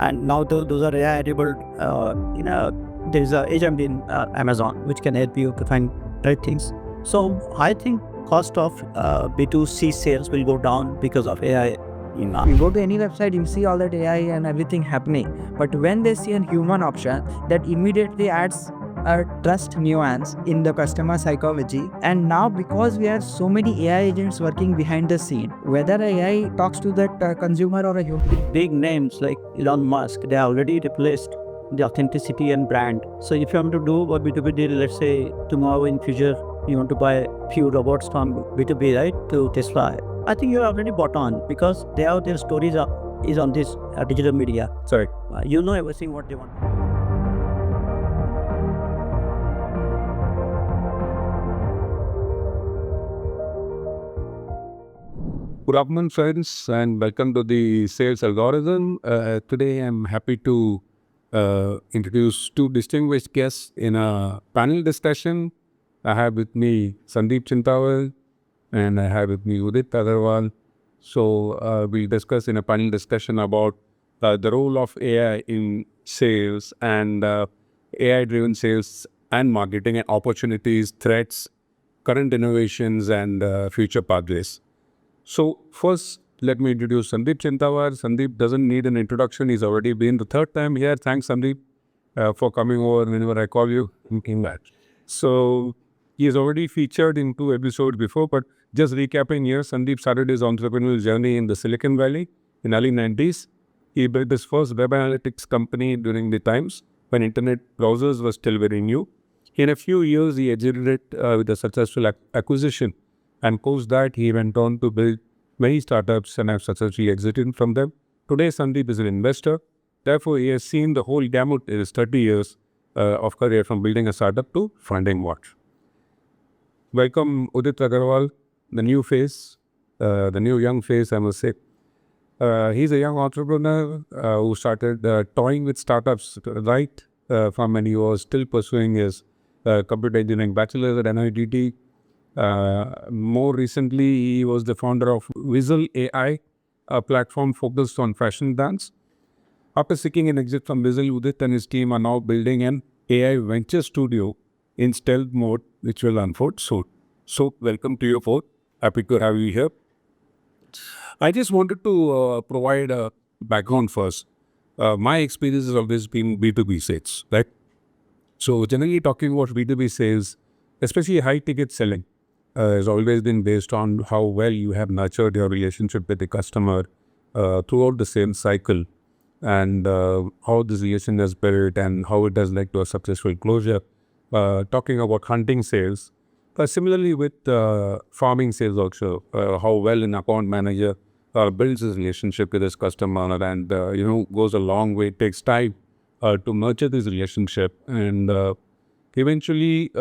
And now those are AI enabled. There is a agent in Amazon which can help you to find right things. So I think cost of B2C sales will go down because of AI. You go to any website, you see all that AI and everything happening. But when they see a human option, that immediately adds a trust nuance in the customer psychology. And now, because we have so many AI agents working behind the scene, whether AI talks to that consumer or a human. Big names like Elon Musk, they already replaced the authenticity and brand. So if you want to do a B2B deal, let's say tomorrow in future, you want to buy a few robots from B2B, right, to Tesla, I think you're already bought on because they have their stories is on this digital media. Sorry. You know everything what they want. Good afternoon, friends, and welcome to the Sales Algorithm. Today, I'm happy to introduce two distinguished guests in a panel discussion. I have with me Sandeep Chintawal and I have with me Udit Agarwal. So, we'll discuss in a panel discussion about the role of AI in sales and AI-driven sales and marketing and opportunities, threats, current innovations, and future pathways. So first, let me introduce Sandeep Chintawar. Sandeep doesn't need an introduction. He's already been the third time here. Thanks, Sandeep, for coming over whenever I call you. Looking back. So he is already featured in 2 episodes before, but just recapping here, Sandeep started his entrepreneurial journey in the Silicon Valley in early 90s. He built his first web analytics company during the times when internet browsers were still very new. In a few years, he exited it with a successful acquisition. And post that, he went on to build many startups and have successfully exited from them. Today, Sandeep is an investor. Therefore, he has seen the whole gamut in his 30 years of career from building a startup to funding what. Welcome, Udit Agarwal, the new face, the new young face, I must say. He's a young entrepreneur who started toying with startups right from when he was still pursuing his computer engineering bachelor's at NIDT. More recently, he was the founder of Visual AI, a platform focused on fashion brands. After seeking an exit from Visual, Udit and his team are now building an AI venture studio in stealth mode, which will unfold soon. So, welcome to you both. Happy to have you here. I just wanted to provide a background first. My experience has always been B2B sales, right? So, generally talking about B2B sales, especially high-ticket selling, has always been based on how well you have nurtured your relationship with the customer throughout the sales cycle and how this relation is built and how it has led to a successful closure. Talking about hunting sales, similarly with farming sales also, how well an account manager builds his relationship with his customer and goes a long way, takes time to nurture this relationship and eventually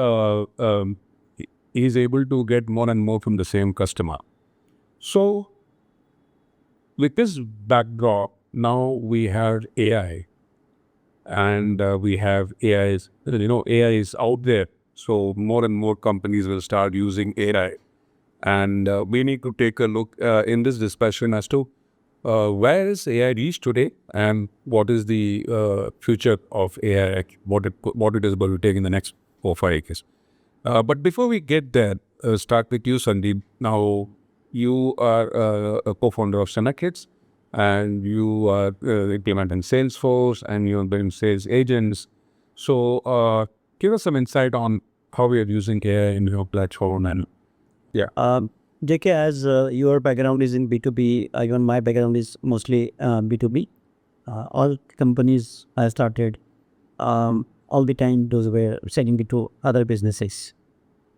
he is able to get more and more from the same customer. So, with this backdrop, now we have AI, and we have AIs. AI is out there, so more and more companies will start using AI, and we need to take a look in this discussion as to where is AI reached today, and what is the future of AI, what it is going to take in the next 4 or 5 years. But before we get there, start with you, Sandeep. Now, you are a co-founder of Senakits, and you are implementing Salesforce, and you're building sales agents. So, give us some insight on how we are using AI in your platform. And JK, as your background is in B2B, even my background is mostly B2B. All companies I started, all the time those were selling it to other businesses.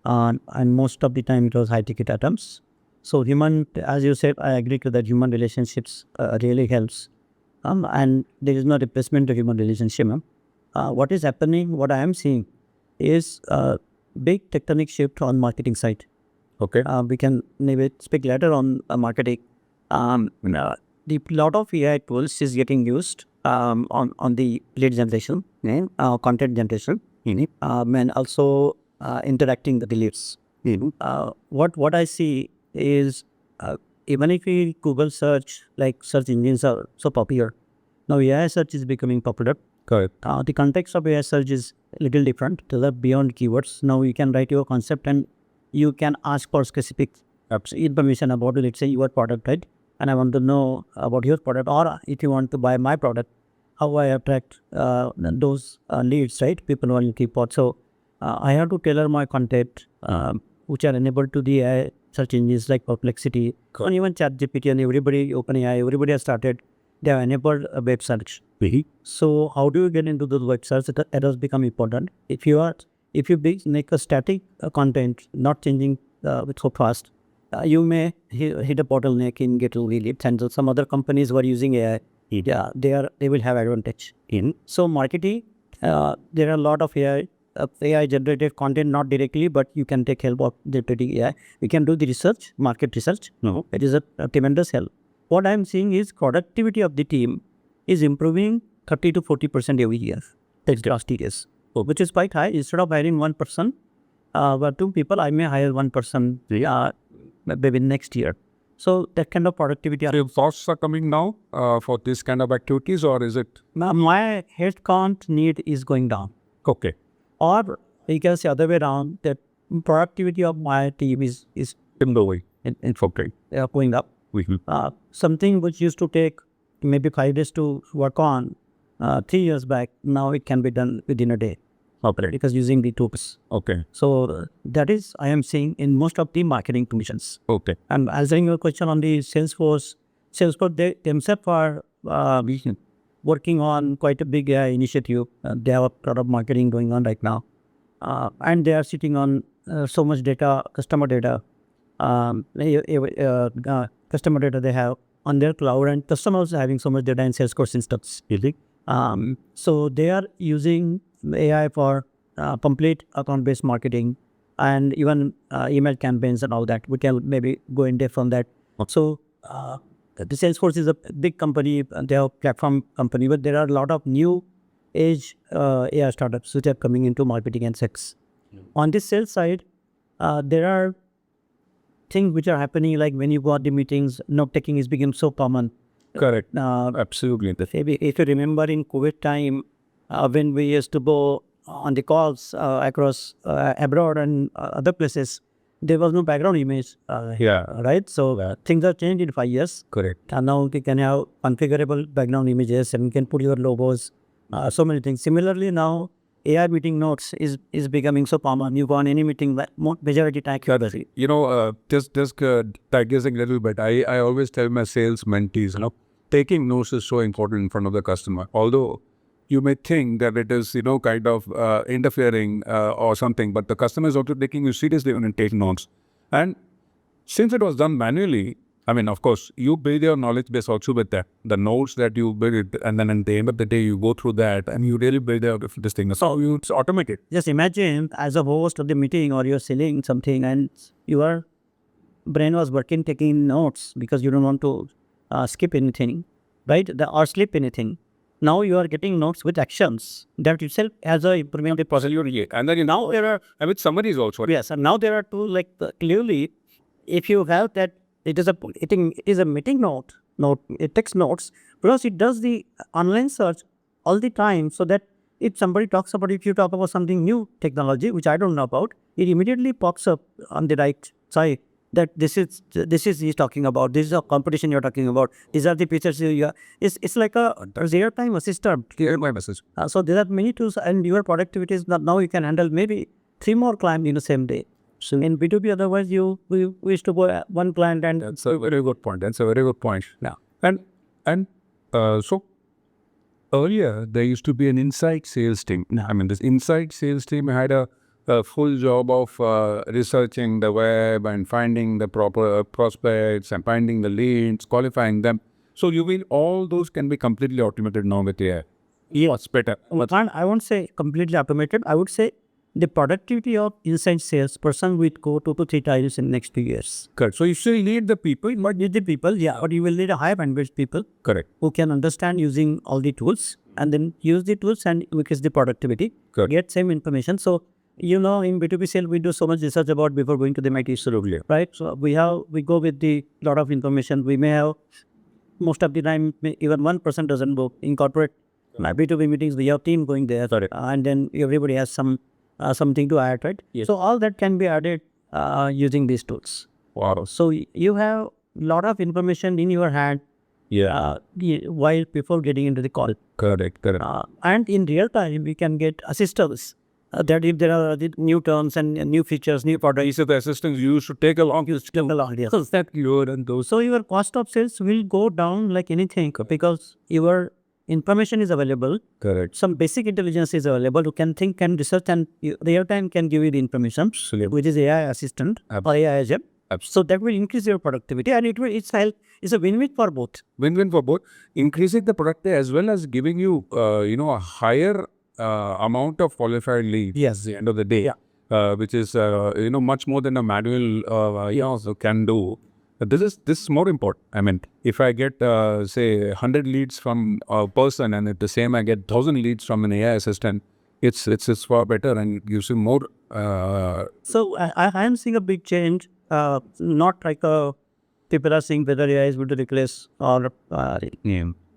And most of the time it was high ticket items. So human, as you said, I agree to that human relationships really helps. And there is no replacement to human relationship. What is happening, what I am seeing is a big tectonic shift on marketing side. okay, We can maybe speak later on marketing. The lot of AI tools is getting used on the lead generation, content generation, and also interacting with the leads. What I see is even if we Google search, like search engines are so popular, Now AI search is becoming popular. Correct. The context of AI search is a little different. Those are beyond keywords. Now you can write your concept and you can ask for specific information about, let's say, your product, right? And I want to know about your product, or if you want to buy my product, how I attract those leads, right? People who are looking for. So I have to tailor my content, which are enabled to the AI search engines like Perplexity, and even ChatGPT, and everybody, OpenAI, everybody has started. They have enabled a web search. So how do you get into those web search? It has become important. If you make a static content, not changing so fast, you may hit a bottleneck in getting leads. And so some other companies who are using AI, they will have advantage in. So marketing, there are a lot of AI generated content, not directly, but you can take help of generating AI. You can do the research, market research. No, it is a tremendous help. What I'm seeing is productivity of the team is improving 30 to 40% every year. That's last years, which is quite high. Instead of hiring one person, or two people, I may hire one person maybe next year. So that kind of productivity. So costs are coming now for this kind of activities, or is it? My headcount need is going down. Okay. Or you can say other way around, that productivity of my team is In the way. okay. Going up. Something which used to take maybe 5 days to work on 3 years back, now it can be done within a day. Okay. Because using the tools. Okay. So that is, I am seeing in most of the marketing commissions. Okay. And answering your question on the Salesforce, they themselves are working on quite a big initiative. They have a lot of marketing going on right now. And they are sitting on so much data, customer data they have on their cloud, and customers having so much data in Salesforce instance. So they are using AI for complete account-based marketing and even email campaigns and all that. We can maybe go in depth on that. So the Salesforce is a big company, they are a platform company, but there are a lot of new age AI startups which are coming into marketing and sales. On the sales side, there are things which are happening, like when you go at the meetings, note taking is becoming so common. Correct. Absolutely. If you remember in COVID time, when we used to go on the calls across abroad and other places, there was no background image. Right? So things have changed in 5 years. Correct. And now you can have configurable background images and you can put your logos, so many things. Similarly, now AI meeting notes is becoming so common. You go on any meeting, majority time. You know, just digressing a little bit, I always tell my sales mentees, taking notes is so important in front of the customer. Although you may think that it is, kind of interfering or something, but the customer is also taking you seriously when you take notes. And since it was done manually, I mean, of course, you build your knowledge base also with that. The notes that you build, and then at the end of the day, you go through that and you really build this thing. So it's automated. Just imagine as a host of the meeting, or you're selling something and your brain was working taking notes because you don't want to skip anything, right? Or slip anything. Now you are getting notes with actions. That itself has a improvement of the process. And then now there are, with summaries also. Yes, and now there are two, clearly, if you have that, it is a meeting note, it takes notes, because it does the online search all the time, so that if somebody talks about, if you talk about something new technology, which I don't know about, it immediately pops up on the right side that this is he's talking about, this is a competition you're talking about, these are the features it's like a real-time assistant. Clear-time assistant. So there are many tools, and your productivity is now you can handle maybe 3 more clients in the same day. So in B2B, otherwise we used to go one client and... That's a very good point. Yeah. And so earlier there used to be an inside sales team. I mean, this inside sales team had a full job of researching the web and finding the proper prospects and finding the leads, qualifying them. So you mean all those can be completely automated now with AI? Yeah. What's better? I won't say completely automated. I would say the productivity of inside sales person will go 2 to 3 times in the next 2 years. Correct. So you still need the people. But need the people, but you will need a high bandwidth people. Correct. Who can understand using all the tools and then use the tools and increase the productivity. Correct. Get same information. So, in B2B sale, we do so much research about before going to the MIT. Absolutely. Right? So we go with the lot of information. We may have most of the time, even one person doesn't go. In corporate B2B meetings, we have team going there, and then everybody has something to add, right? So all that can be added using these tools. Wow. So you have lot of information in your hand while before getting into the call. Correct. And in real time, we can get assistance that if there are the new terms and new features, new products. These are the assistants you should take along. Yes. So that you and those. So your cost of sales will go down like anything because your information is available. Correct. Some basic intelligence is available. You can think and research and real time can give you the information, Absolutely. which is AI assistant or AI agent. So that will increase your productivity and it's a win-win for both. Win-win for both. Increasing the productivity as well as giving you, a higher amount of qualified leads. Yes. At the end of the day, which is, much more than a manual, can do. This is more important. I mean, if I get, say, 100 leads from a person and at the same I get 1,000 leads from an AI assistant, it's far better and gives you more. So I am seeing a big change. Not like people are saying whether AI is going to replace or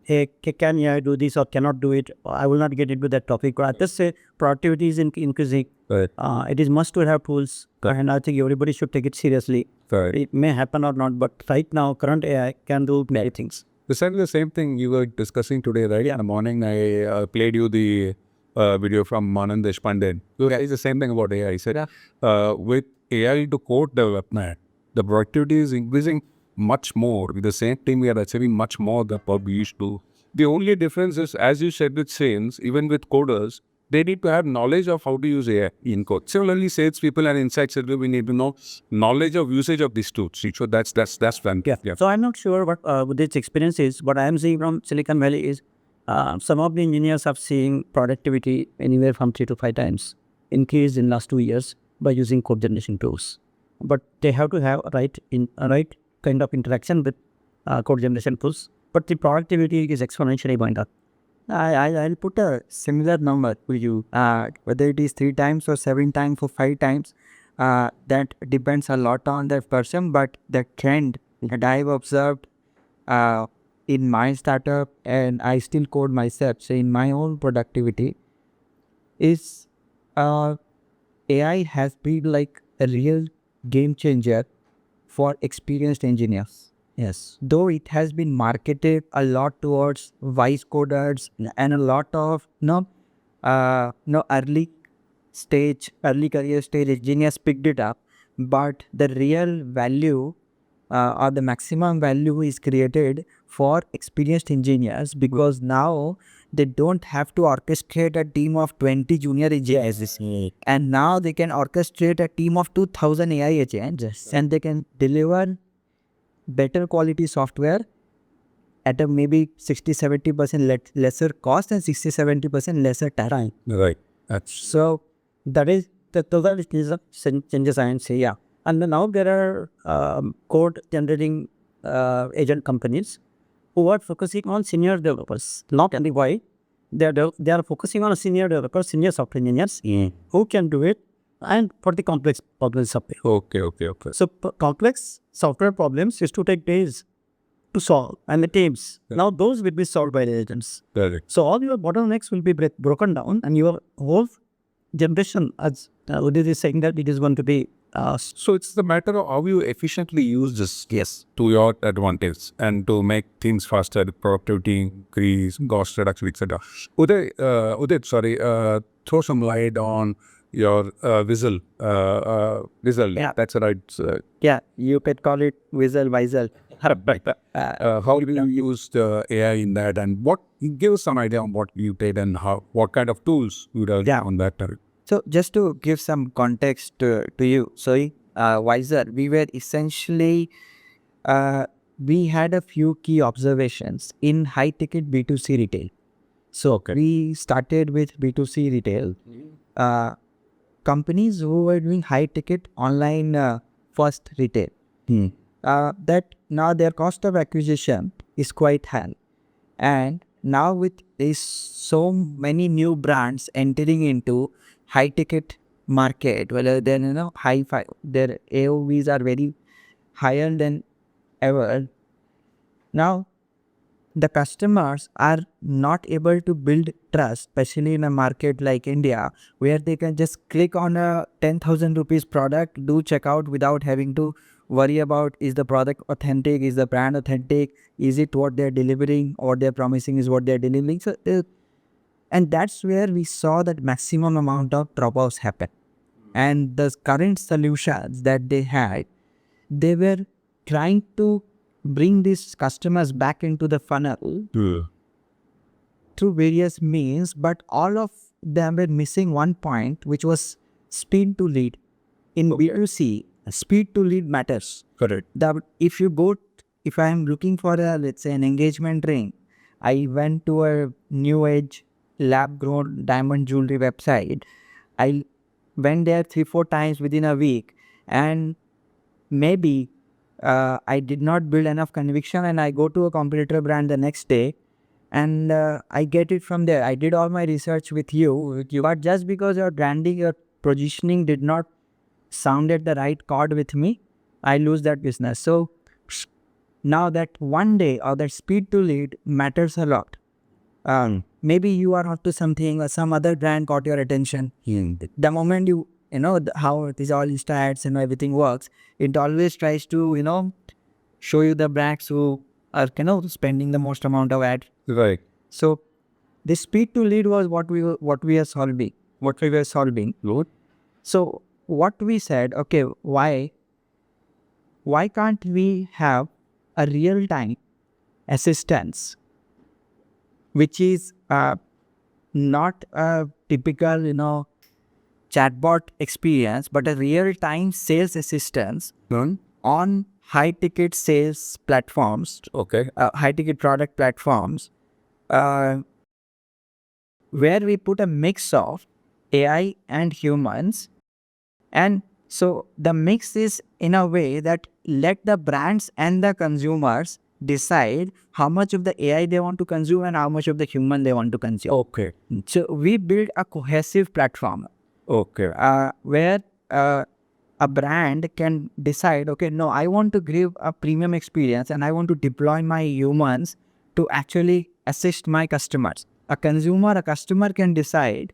hey, can AI do this or cannot do it? I will not get into that topic. But I just say productivity is increasing. Right. It is must to have tools, and I think everybody should take it seriously. Right. It may happen or not, but right now, current AI can do many things. Exactly the same thing you were discussing today, right? In the morning, I played you the video from Manan Deshpande. It's the same thing about AI. He said, with AI to code development, the productivity is increasing much more. With the same team, we are achieving much more than what we used to. The only difference is, as you said with sales, even with coders, they need to have knowledge of how to use AI in code. Similarly, salespeople and insights, we need to know knowledge of usage of these tools. So that's fun. Yeah. So I'm not sure what this experience is. What I am seeing from Silicon Valley is some of the engineers have seen productivity anywhere from 3 to 5 times increase in last 2 years by using code generation tools. But they have to have a right kind of interaction with code generation tools. But the productivity is exponentially going up. I'll put a similar number to you. Whether it is 3 times or 7 times or 5 times, that depends a lot on that person. But the trend that I've observed in my startup, and I still code myself, so in my own productivity, is AI has been like a real game changer for experienced engineers. Yes. Though it has been marketed a lot towards vice coders and a lot of early career stage engineers picked it up, but the real value or the maximum value is created for experienced engineers because now they don't have to orchestrate a team of 20 junior engineers, and now they can orchestrate a team of 2,000 AI agents, and they can deliver better quality software at a maybe 60-70% lesser cost and 60-70% lesser time. Right. So that is the changes I am saying. Yeah. And now there are code generating agent companies who are focusing on senior developers, not only why they are focusing on senior developers, senior software engineers who can do it, and for the complex problems of it. Okay. So complex software problems used to take days to solve, and the teams. Now those will be solved by the agents. Correct. So all your bottlenecks will be broken down, and your whole generation, as Udit is saying, that it is going to be. So it's the matter of how you efficiently use this to your advantage and to make things faster, productivity increase, cost reduction, etc. Udit, sorry, throw some light on your Whistle. Yeah. That's right. Yeah, you could call it Whistle. How do you use the AI in that, and give us some idea on what you did and what kind of tools you did on that. So just to give some context to you, Wiser, we were essentially, we had a few key observations in high-ticket B2C retail. So we started with B2C retail. Companies who were doing high-ticket online first retail, that now their cost of acquisition is quite high. And now with so many new brands entering into high-ticket market, whether then high-fi, their AOVs are very higher than ever. Now the customers are not able to build trust, especially in a market like India, where they can just click on a 10,000 rupees product, do checkout without having to worry about is the product authentic, is the brand authentic, is it what they're delivering, or they're promising is what they're delivering. So, and that's where we saw that maximum amount of dropouts happen. And the current solutions that they had, they were trying to bring these customers back into the funnel through various means, but all of them were missing one point, which was speed to lead. In B2C, speed to lead matters. Correct. If I am looking for let's say an engagement ring, I went to a new age lab grown diamond jewelry website. I went there 3-4 times within a week, and maybe I did not build enough conviction, and I go to a competitor brand the next day, and I get it from there. I did all my research with you, but just because your branding, your positioning did not sound at the right chord with me, I lose that business. So now that one day or that speed to lead matters a lot. Maybe you are up to something, or some other brand caught your attention. The moment you know how it is, all Insta ads and everything works, it always tries to show you the brands who are spending the most amount of ad. Right. So the speed to lead was what we were solving. Good. So what we said, okay, why can't we have a real time assistance, which is not a typical chatbot experience, but a real time sales assistance Done. on high ticket sales platforms, Okay. high ticket product platforms, where we put a mix of AI and humans. And so the mix is in a way that let the brands and the consumers decide how much of the AI they want to consume and how much of the human they want to consume. Okay. So we build a cohesive platform Okay. where a brand can decide, okay, no, I want to give a premium experience and I want to deploy my humans to actually assist my customers. A customer can decide,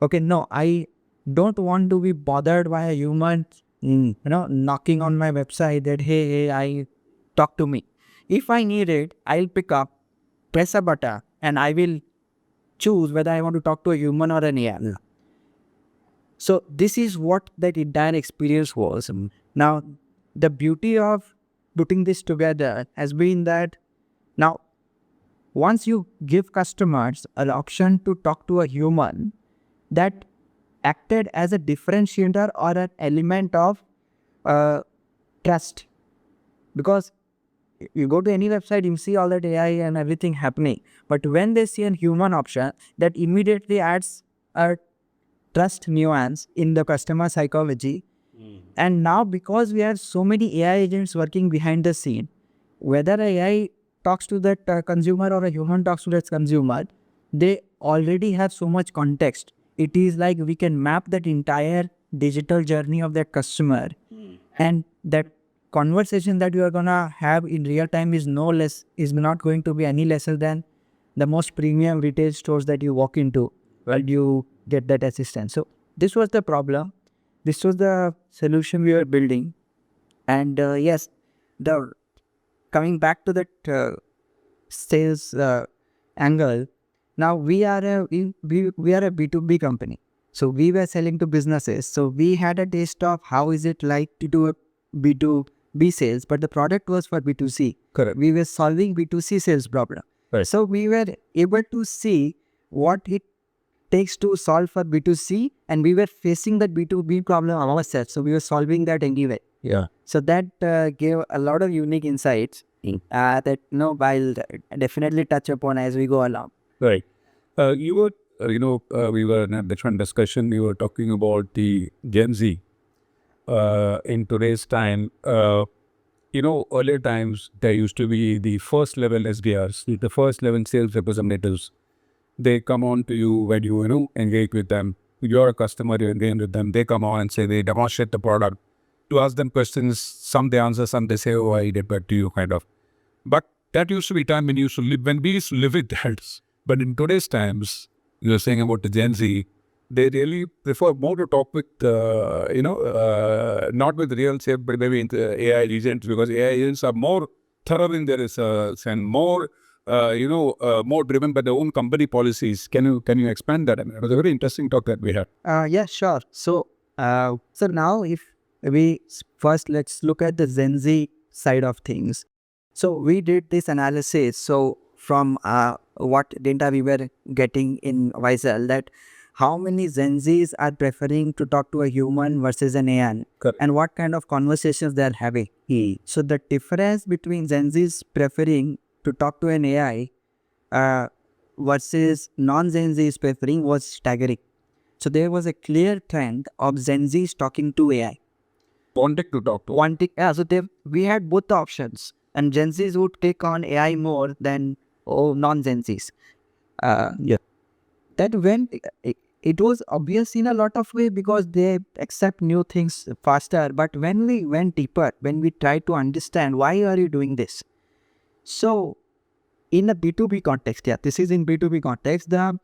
okay, no, I don't want to be bothered by a human, knocking on my website that, hey, I talk to me. If I need it, I'll pick up, press a button, and I will choose whether I want to talk to a human or an AI. So this is what that entire experience was. Now, the beauty of putting this together has been that now, once you give customers an option to talk to a human, that acted as a differentiator or an element of trust. Because you go to any website, you see all that AI and everything happening. But when they see a human option, that immediately adds a trust nuance in the customer psychology. And now, because we have so many AI agents working behind the scene, whether AI talks to that consumer or a human talks to that consumer, they already have so much context. It is like we can map that entire digital journey of that customer, and that conversation that you are gonna have in real time is not going to be any lesser than the most premium retail stores that you walk into where you get that assistance. So this was the problem. This was the solution we were building. And yes, the coming back to that sales angle, now we are a B2B company. So we were selling to businesses. So we had a taste of how is it like to do a B2B sales, but the product was for B2C. Correct. We were solving B2C sales problem. Right. So we were able to see what it takes to solve for B2C, and we were facing that B2B problem ourselves. So we were solving that anyway. Yeah. So that gave a lot of unique insights that I'll definitely touch upon as we go along. Right. You were, we were in a different discussion. You were talking about the Gen Z in today's time. Earlier times, there used to be the first level SDRs, the first level sales representatives. They come on to you when you engage with them. You're a customer, you engage with them. They come on and say, they demonstrate the product. To ask them questions, some they answer, some they say, oh, I get back to you, kind of. But That used to be time when when we used to live with that. But in today's times, you're saying about the Gen Z, they really prefer more to talk with, not with real shape, but maybe in the AI agents, because AI agents are more thorough in their research and more, more driven by their own company policies. Can you expand that? I mean, it was a very interesting talk that we had. Yeah, sure. So now if first let's look at the Gen Z side of things. So we did this analysis. So from what data we were getting in Wisel, that how many Gen Zs are preferring to talk to a human versus an AI, Correct. and what kind of conversations they are having. So the difference between Gen Zs preferring to talk to an AI versus non-Gen Zs preferring was staggering. So there was a clear trend of Gen Zs talking to AI. Wanted to talk to. So we had both the options, and Gen Zs would take on AI more than non-Gen Zs. That when it was obvious in a lot of way because they accept new things faster. But when we went deeper, when we tried to understand why are you doing this, so in a B2B context, this is in B2B context, the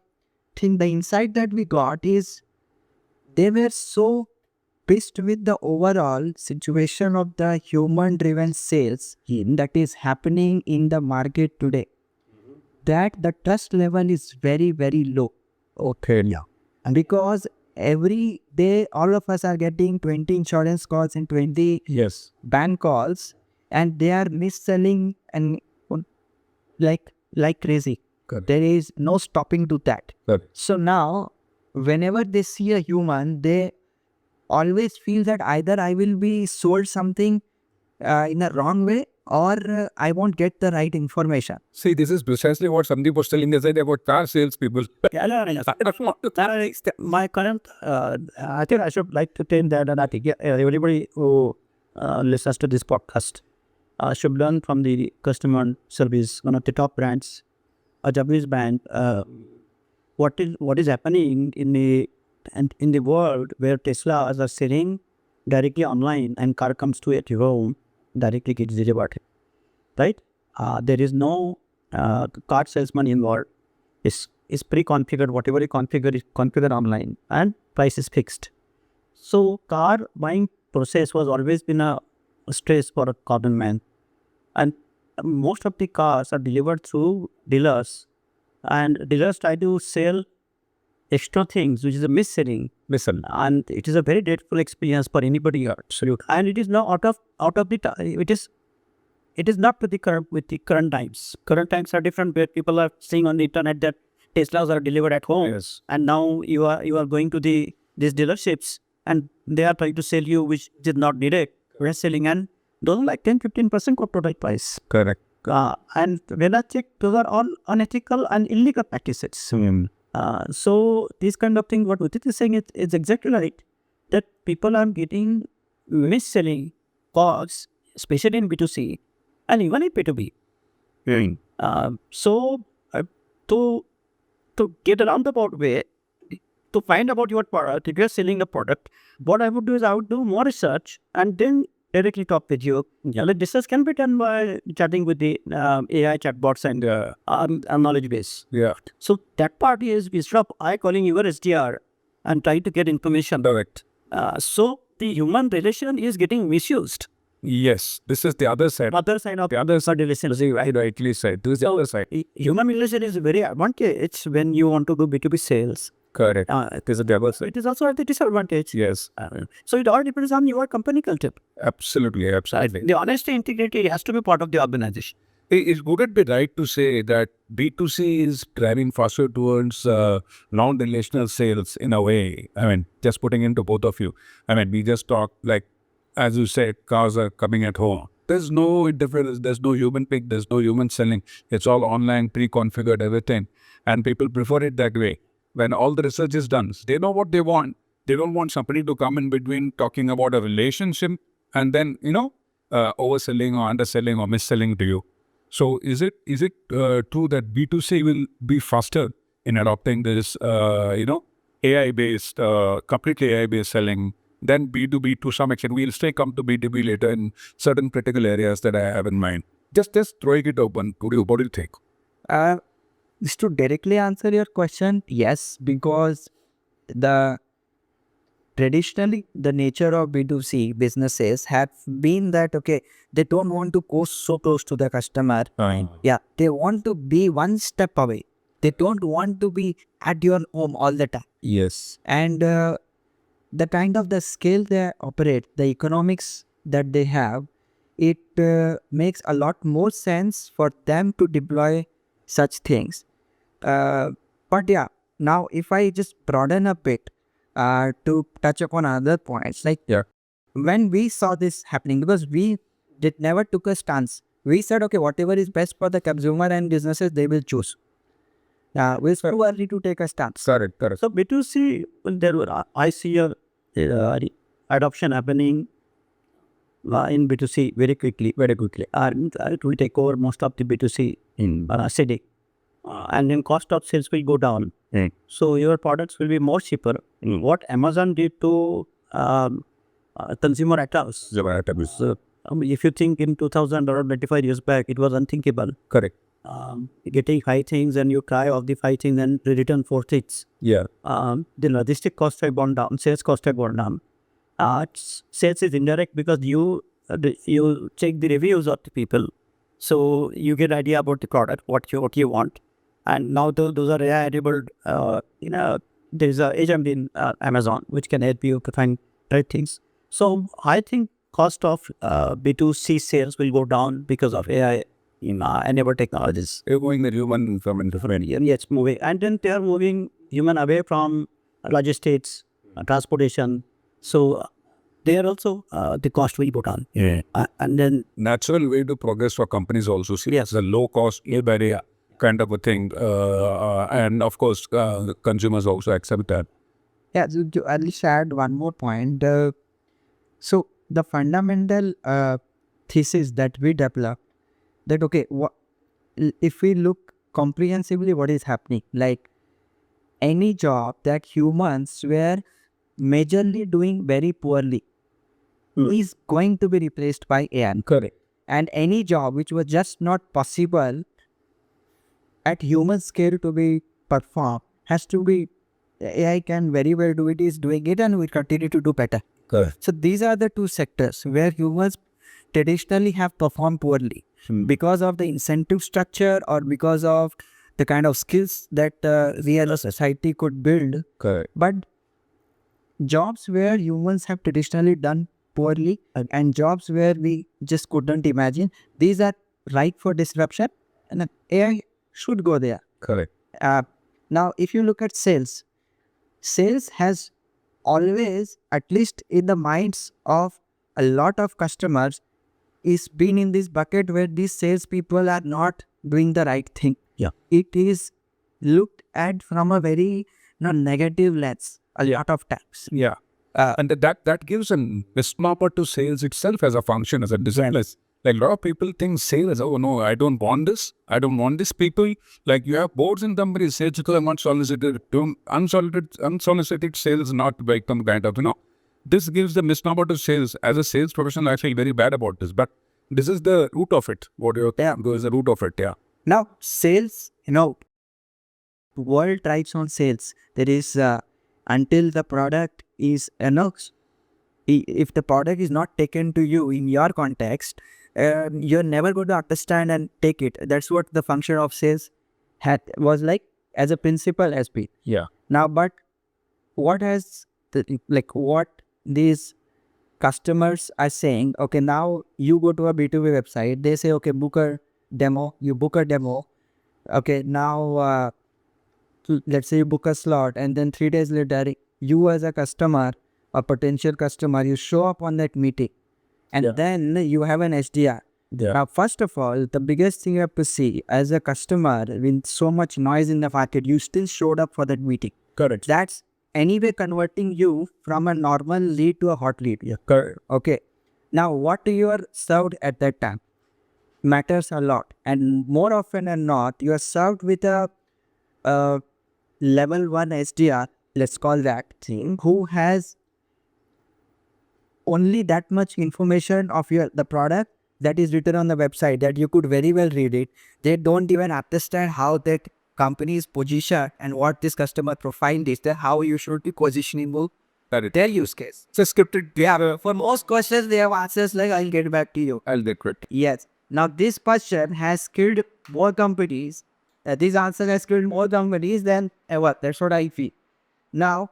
insight that we got is they were so pissed with the overall situation of the human-driven sales that is happening in the market today, that the trust level is very, very low. Okay. Yeah. And because every day, all of us are getting 20 insurance calls and 20 Yes. bank calls, and they are mis-selling and like crazy. Correct. There is no stopping to that. Correct. So now, whenever they see a human, they always feel that either I will be sold something in a wrong way, or I won't get the right information. See, this is precisely what Sandeep was telling us about car salespeople. My current, I think I should like to tell that, and I think everybody who listens to this podcast should learn from the customer service, one of the top brands, a Japanese brand. What is happening in the world where Teslas are selling directly online and car comes to your home, directly gets delivered, right? There is no car salesman involved. It's pre-configured. Whatever you configure is configured online, and price is fixed. So car buying process was always been a stress for a common man, and most of the cars are delivered through dealers, and dealers try to sell extra things, which is a mis-selling. Listen. And it is a very dreadful experience for anybody. Absolutely. And it is now out of the it is not with the current times. Current times are different, where people are seeing on the internet that Teslas are delivered at home. Yes. And now you are going to these dealerships, and they are trying to sell you which is not needed. We're selling, and those are like 10-15% of product price. Correct. And when I check, those are all unethical and illegal practices. So these kind of things, what Udit is saying is exactly right, that people are getting mis-selling calls, especially in B2C and even in B2B. So to get a roundabout way, to find about your product, if you're selling a product, what I would do is I would do more research and then directly talk with you. The research can be done by chatting with the AI chatbots and knowledge base. Yeah. So that part is instead of I calling your SDR and trying to get information. Correct. So the human relation is getting misused. Yes. This is the other side. Other side of The other side. relation. I rightly said. This is the other side. Human relation is very advantage when you want to do B2B sales. Correct. This is the other So side. it is also at the disadvantage. Yes. So it all depends on your company culture. Absolutely. Absolutely. The honesty, integrity has to be part of the organization. Would it be right to say that B2C is driving faster towards non-relational sales in a way? I mean, just putting into both of you. I mean, we just talked, like, as you said, cars are coming at home. There's no interference. There's no human pick. There's no human selling. It's all online, pre-configured, everything. And people prefer it that way. When all the research is done, they know what they want. They don't want somebody to come in between talking about a relationship and then, overselling or underselling or mis-selling to you. So is it true that B2C will be faster in adopting this, AI-based, completely AI-based selling than B2B to some extent? We'll still come to B2B later in certain critical areas that I have in mind. Just throwing it open to you. What do you think? Just to directly answer your question, yes, because the traditionally the nature of B2C businesses have been that okay, they don't want to go so close to the customer. Yeah, they want to be one step away. They don't want to be at your home all the time. Yes. And the kind of the scale they operate, the economics that they have, it makes a lot more sense for them to deploy such things. But yeah, now if I just broaden a bit to touch upon other points, like when we saw this happening, because we never took a stance, we said okay, whatever is best for the consumer and businesses, they will choose. It's too early to take a stance. Correct. So B2C, I see a adoption happening in B2C very quickly. And it will take over most of the B2C in city. And then cost of sales will go down. So your products will be more cheaper. What Amazon did to consumer accounts. So, if you think in 2000 or 25 years back, it was unthinkable. Correct. Getting 5 things and you try all the 5 things and return 4 things. Yeah. The logistic costs have gone down, sales costs have gone down. Sales is indirect because you check the reviews of the people, so you get idea about the product, what you want, and now those are AI enabled. There is a agent in Amazon which can help you to find right things. So I think cost of B2C sales will go down because of AI enabled technologies. You're going the human from different. Yes, moving, and then they are moving human away from logistics, transportation. So there also the cost will go down. And then Natural way to progress for companies also. See, yes, a low cost area kind of a thing, and of course, consumers also accept that. Yeah, so to at least add one more point. So the fundamental thesis that we developed, that okay, if we look comprehensively what is happening, like any job that humans were majorly doing very poorly is going to be replaced by AI. Correct. And any job which was just not possible at human scale to be performed has to be, AI can very well do it, is doing it, and will continue to do better. Correct. So these are the two sectors where humans traditionally have performed poorly because of the incentive structure or because of the kind of skills that real society could build. Correct. But jobs where humans have traditionally done poorly and jobs where we just couldn't imagine, these are ripe for disruption, and AI should go there. Correct. Now, if you look at sales has always, at least in the minds of a lot of customers, is been in this bucket where these salespeople are not doing the right thing. Yeah. It is looked at from a very negative lens a lot of times. Yeah. And that gives a misnomer to sales itself as a function, as a designer. Like a lot of people think sales, oh no, I don't want this. I don't want this. People, like you have boards in companies, sales are unsolicited, unsolicited sales not become kind of, This gives the misnomer to sales. As a sales professional, I feel very bad about this. But this is the root of it. What you think is the root of it, yeah. Now, sales, world thrives on sales. There is, until the product is, if the product is not taken to you in your context, you're never going to understand and take it. That's what the function of sales was like as a principle has been. Yeah. Now, but what has what these customers are saying, okay, now you go to a B2B website, they say, okay, book a demo, you book a demo. Okay, now let's say you book a slot, and then 3 days later, you as a customer, a potential customer, you show up on that meeting, and then you have an SDR. Yeah. Now, first of all, the biggest thing you have to see as a customer, with so much noise in the market, you still showed up for that meeting. Correct. That's anyway converting you from a normal lead to a hot lead. Yeah. Correct. Okay. Now, what you are served at that time matters a lot, and more often than not, you are served with a level 1 SDR, let's call that thing, who has only that much information of the product that is written on the website that you could very well read it. They don't even understand how that company is positioned and what this customer profile is, that how you should be positioning their use case. So scripted. Yeah. For most questions, they have answers like, I'll get back to you. I'll get it. Yes. Now this question has killed more companies. This answer has killed more companies than ever. That's what I feel. Now,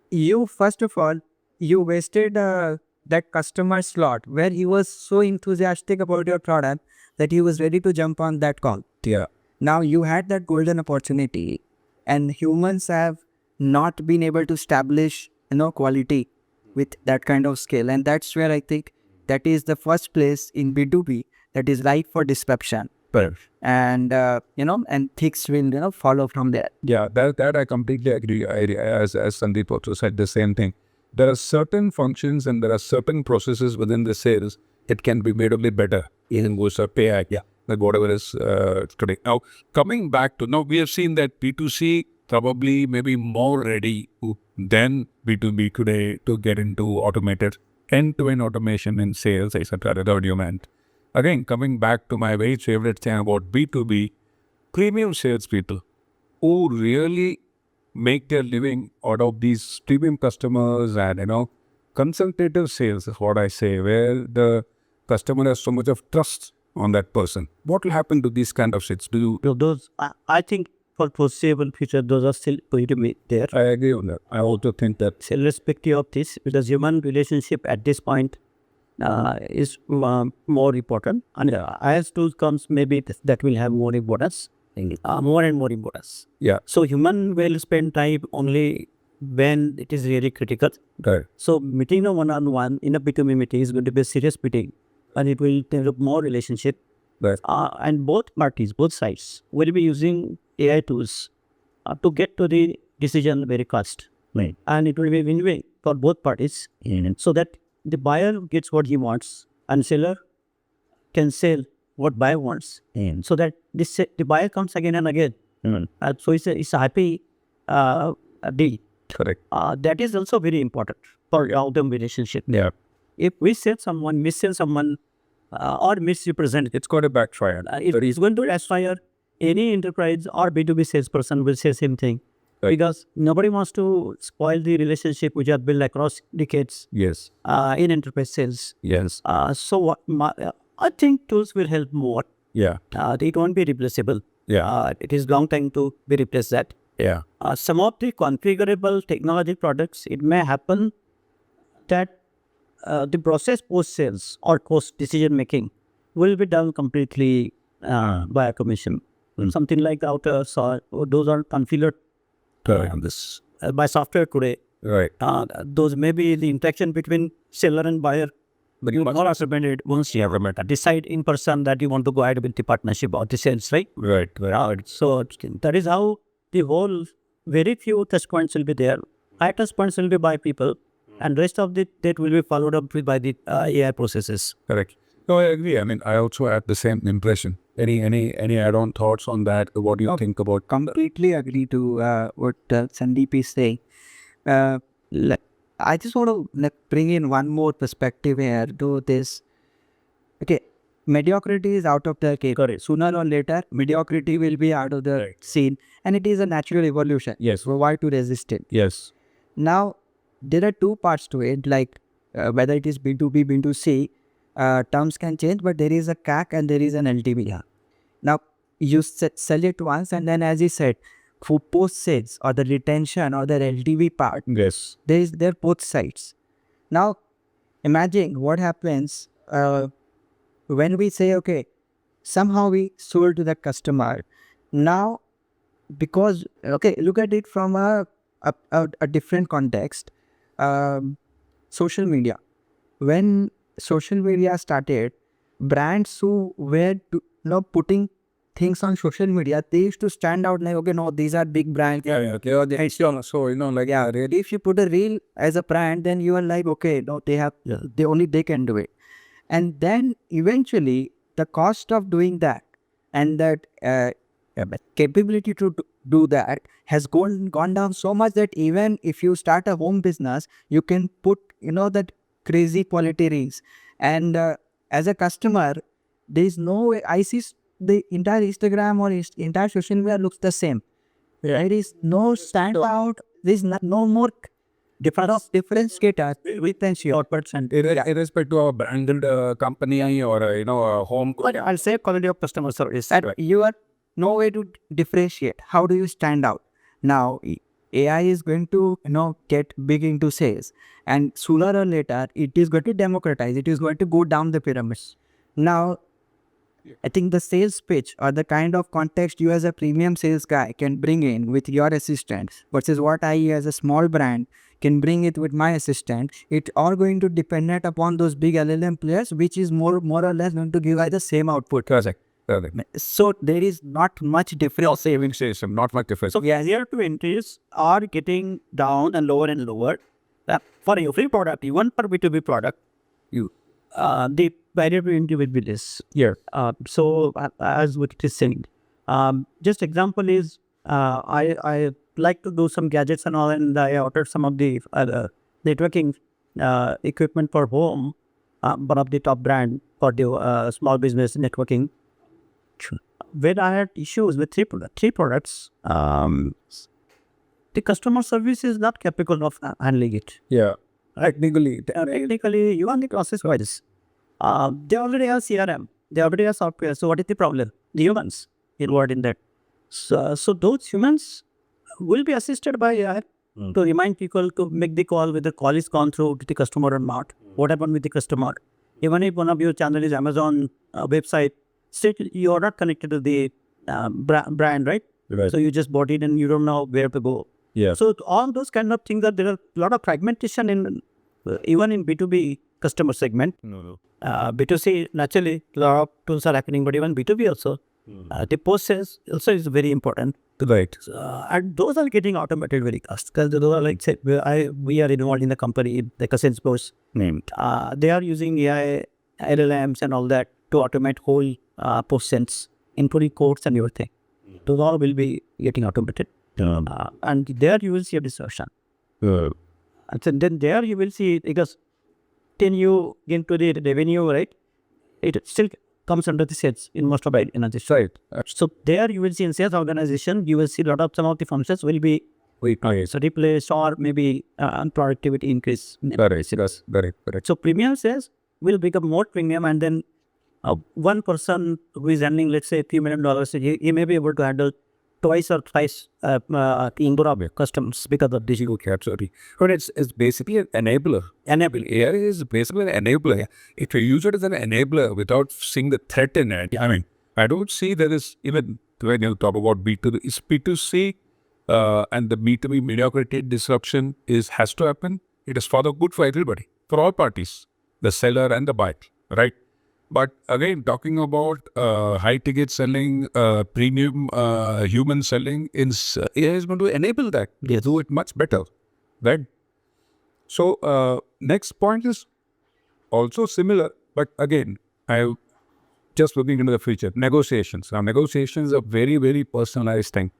you first of all, you wasted that customer slot where he was so enthusiastic about your product that he was ready to jump on that call. Yeah. Now you had that golden opportunity, and humans have not been able to establish quality with that kind of scale, and that's where I think that is the first place in B2B that is ripe for disruption. And and things will follow from there. Yeah, that I completely agree. As Sandeep also said the same thing. There are certain functions and there are certain processes within the sales. It can be made only better in goes a pay. Yeah, like whatever is today. Now coming back to now, we have seen that B2C probably maybe more ready than B2B today to get into automated end-to-end automation in sales, etc. Without human. Again, coming back to my very favorite thing about B2B, premium salespeople who really make their living out of these premium customers and, consultative sales is what I say, where the customer has so much of trust on that person. What will happen to these kind of sales? I think for foreseeable future, those are still going to be there. I agree on that. I also think that. Irrespective of this, because human relationship at this point is more important, and as tools comes, maybe that will have more importance, more and more importance. Yeah. So human will spend time only when it is really critical. Right. So meeting a one-on-one in a B2B meeting is going to be a serious meeting, and it will develop more relationship. Right. And both parties, both sides will be using AI tools to get to the decision very fast. Right. And it will be win-win for both parties, so that the buyer gets what he wants and seller can sell what buyer wants, so that the buyer comes again and again. So it's a happy deal. Correct. That is also very important for long-term relationship. Yeah. If we sell someone, missell someone, or misrepresent, It's got a backfire. it is going to backfire. Any enterprise or B2B salesperson will say same thing. Right. Because nobody wants to spoil the relationship which are built across decades Yes. in enterprise sales. Yes. So I think tools will help more. Yeah. It won't be replaceable. Yeah. It is long time to be replaced that. Yeah. Some of the configurable technology products, it may happen that the process post-sales or post-decision making will be done completely by automation. Something like routers or those are configured On this. by software today. Right. Those may be the interaction between seller and buyer. But you all recommended once you have decide in person that you want to go ahead with the partnership or the sales, right? Right. Right. So that is how the whole very few touch points will be there. High touch points will be by people, and rest of that will be followed up with by the AI processes. Correct. No, I agree. I mean, I also had the same impression. Any add-on thoughts on that? What do you think about? Completely agree to what Sandeep is saying. I just want to bring in one more perspective here to this. Okay, mediocrity is out of the cake. Correct. Sooner or later, mediocrity will be out of the scene, and it is a natural evolution. Yes. So why to resist it? Yes. Now, there are two parts to it, like whether it is B2B, B2C, terms can change, but there is a CAC and there is an LTV here. Now, you sell it once, and then as you said, for post-sales or the retention or the LTV part, Yes. there are both sides. Now, imagine what happens when we say, okay, somehow we sold to the customer. Now, because, okay, look at it from a different context. Social media. When social media started, brands who were putting things on social media, they used to stand out like, okay, no, these are big brands. Yeah. So Really, if you put a reel as a brand, then you are like, okay, no, they can do it. And then eventually the cost of doing that and that capability to do that has gone down so much that even if you start a home business, you can put that crazy quality reels, and as a customer, there is no way. I see the entire Instagram or entire social media looks the same. There is no standout. There is no more differentiator with your person. Irrespective of a branded company or a home. But I'll say quality of customer service. And you are no way to differentiate. How do you stand out? Now, AI is going to get big into sales, and sooner or later, it is going to democratize. It is going to go down the pyramids. Now, I think the sales pitch or the kind of context you as a premium sales guy can bring in with your assistant versus what I as a small brand can bring it with my assistant, it all going to depend upon those big LLM players, which is more or less going to give us the same output. Correct. So there is not much difference. Saving station, not much difference. So easier to entries are getting down and lower. For every product, even for B2B product, the barrier to entry will be less. Yeah. So as what it is saying, just example is I like to do some gadgets and all, and I ordered some of the networking equipment for home. One of the top brand for the small business networking. When I had issues with three products, the customer service is not capable of handling it. Yeah. Technically, You want the process wise. They already have CRM. They already have software. So what is the problem? The humans involved in that. So those humans will be assisted by AI to remind people to make the call whether the call is gone through to the customer or not. What happened with the customer? Even if one of your channel is Amazon website, still you are not connected to the brand, right? So you just bought it and you don't know where to go. Yeah. So all those kind of things, that there are a lot of fragmentation in even in B2B customer segment. B2C, naturally, a lot of tools are happening, but even B2B also, the post sales also is very important. Right. And those are getting automated very fast, because those are like, say, we are involved in the company, like a Salesforce. They are using AI, LLMs and all that to automate whole post sends, including codes and everything. Those all will be getting automated. And there you will see a disruption. And so then there you will see, because then you get into the revenue, right? It still comes under the sales in most of the organizations. Right. So there you will see in sales organization, you will see a lot of some of the functions will be so replaced or maybe productivity increase. Correct. So premium sales will become more premium, and then one person who is handling, let's say, $3 million, he may be able to handle twice or thrice number of customers because of digital capture. But it's basically an enabler. AI is basically an enabler. If you use it as an enabler without seeing the threat in it, I mean, I don't see there is, even when you talk about B2B, it's B2C and the B2B mediocrity disruption has to happen. It is for the good for everybody, for all parties, the seller and the buyer, right? But again, talking about high-ticket selling, premium human selling, AI is going to enable that. They do it much better, right? So next point is also similar, but again, I just looking into the future. Negotiations. Now, negotiations are very, very personalized thing.